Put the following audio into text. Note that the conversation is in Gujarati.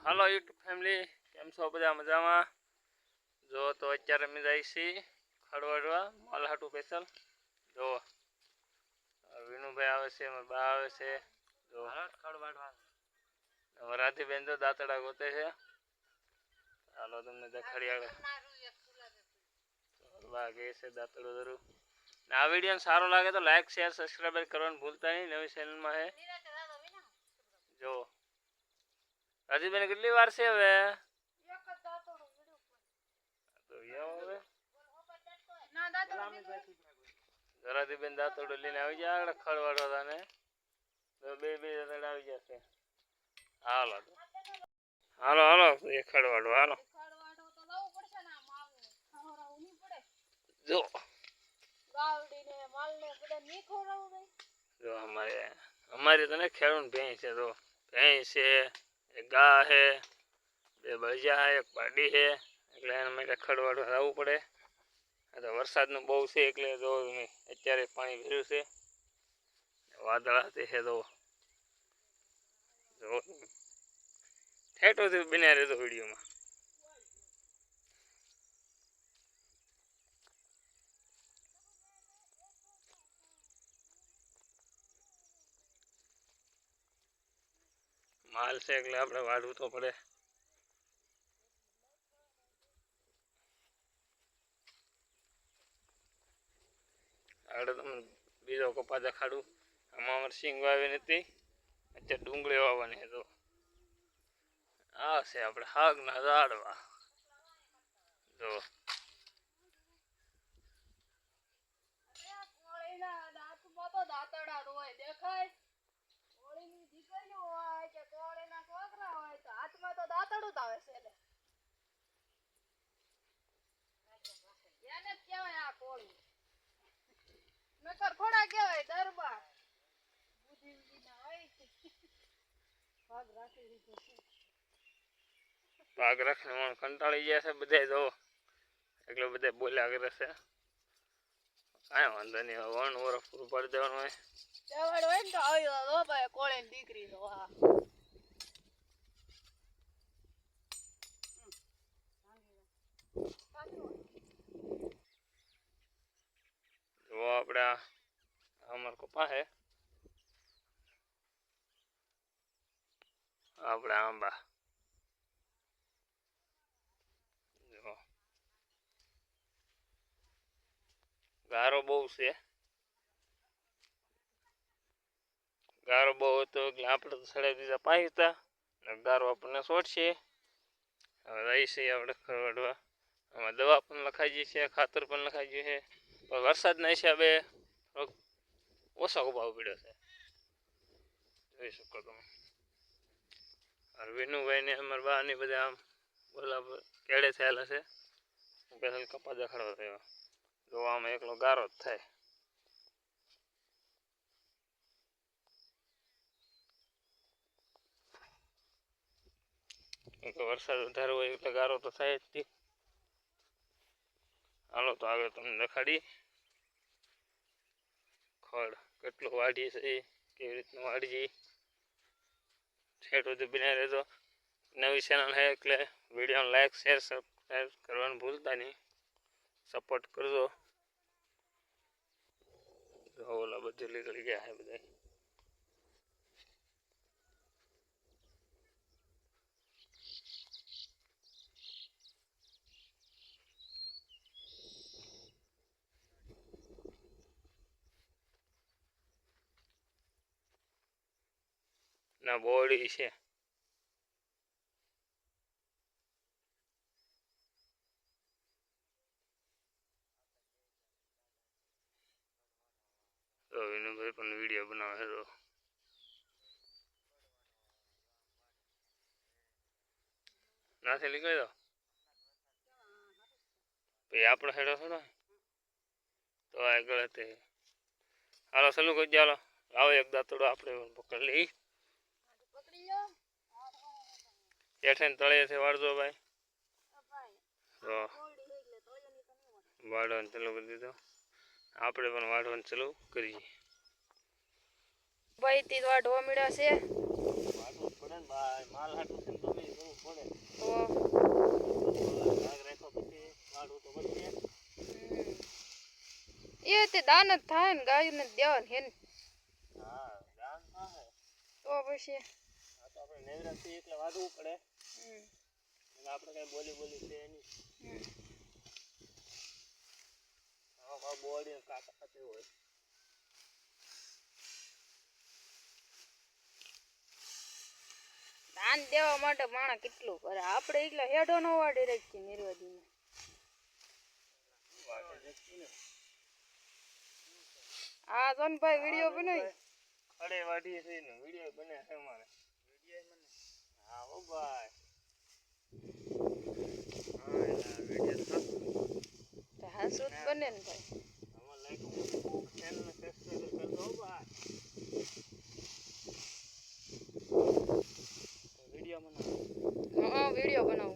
હાલો યુટ્યુબ ફેમિલી, કેમ છો બધા મજામાં? જો તો અત્યારે અમે જાય છીએ ખડવાડવા માલહાટું સ્પેશિયલ. જો વિનુભાઈ આવે છે, અમારા બા આવે છે. જો ખડવાડવા રાધીબેન તો દાંતડા ગોતે છે. હાલો તમને દેખાડી આવે બા કે છે દાંતડું ધરું. આ વિડીયો સારો લાગે તો લાઈક શેર સબસ્ક્રાઈબ કરવાનું ભૂલતા નહીં. નવી ચેનલમાં છે. જો રાધીબેન કેટલી વાર છે હવે? રાધીબેન દાંતડું લઈને આવી જાય આગળ ખડવાડવા ને બે દાંતડા આવી જશે. હાલો હાલો હાલો એ ખડવાડવા હાલો. જો જો અમારી તો ને ખેડૂત ભેંસ છે. તો ભેંસ છે, એક ગા છે, બે બળિયા છે, એક પાડી છે. એટલે એના માટે ખડવાડવા આવવું પડે. તો વરસાદનું બહુ છે એટલે જો અત્યારે પાણી ભર્યું છે. વાદળા છે તો જો ઠેઠોથી બન્યા રહેતો વિડીયોમાં. માલ છે એટલે આપણે વાઢવું તો પડે. આગળ તમને બીજો કપા દેખાડું. આમાં અમારે સિંગ વાવી નથી, અત્યારે ડુંગળી વાવવાની છે. તો આ છે આપણે હાગના ઝાડવા. જો ભાગ રાખીને કંટાળી ગયા છે બધા. જો એટલે બધા બોલ્યા કરે છે. કાંઈ વાંધો નહીં, વણ વરફ પૂરું પાડી દેવાનું હોય. દીકરી જો આપણે અમાર કપા છે, આપણે આંબા. ગારો બહુ છે. ગારો બહુ હતો એટલે આપણે તો સડાઈ દીધા પાહિતા. ગારો આપણને છોડશે. હવે રહી છે આપણે ખરવાડવા. આમાં દવા પણ લખાઈ ગઈ છે, ખાતર પણ લખાઈ ગયું છે. પણ વરસાદના હિસાબે ઓછો ભાવ પડ્યો છે. જોઈ શકો તમે. વિનુભાઈ ને અમારા બા ની બધા આમ બોલા કેળે થયેલા છે. પેલા કપા દેખાડવા થયો. જોવામાં એકલો ગારો જ થાય. વરસાદ વધારે હોય એટલે ગારો તો થાય જ. હાલો તો આગળ તમને દેખાડી ખડ કેટલું વાઢીએ છે, કેવી રીતનું વાઢીએ. ઠેઠ સુધી બન્યા રહેજો. નવી ચેનલ છે એટલે વિડીયોને લાઈક શેર સબસ્ક્રાઈબ કરવાનું ભૂલતા નહીં. સપોર્ટ કરજો. ઓલા બધું નીકળી ગયા છે બધા. ના બોડી છે. તો વિનુભાઈ પણ વિડીયો બનાવે છે. નાથી નીકળી દો પછી આપણો હેડો થોડો તો આગળ તે. હાલો સલું કરી ચાલો આવો એક દાંતડો આપણે પકડી લઈ. એઠે તળિયેથી વાળજો ભાઈ. તો વાળવાનું ચાલુ કરી દીધો. આપણે પણ વાળવાનું ચાલુ કરીએ. ભાઈ તી વાઢવા મળ્યા છે. પડે ને ભાઈ માલ હાટું છે ને તમે કરવું પડે તો ભાગ રાખો પછી વાળું તો વધશે એ તે દાન જ થાય ને ગાયને દેવાનું હે ને હા જાન થાય તો પછી આ તો આપણે નેવરાથી એટલે વાગવું પડે હમ અને આપણે કઈ બોલી છે નહીં હા બોડી કાકા સાથે હોય દાન દેવા માટે માણસ કેટલું કરે આપણે એટલા હેડો નો વાડી રાખીએ નિર્વાદીમાં આ સોનભાઈ વિડીયો બનાવી અરે વાડીએ છે ને વિડીયો બને છે મારે હા ઓ ભાઈ હા વિડીયો તો હાસુત બને ને ભાઈ અમાર લાઈક ચેનલ ને સબસ્ક્રાઇબ કરજો ભાઈ વિડીયો બનાવો હા વિડીયો બનાવું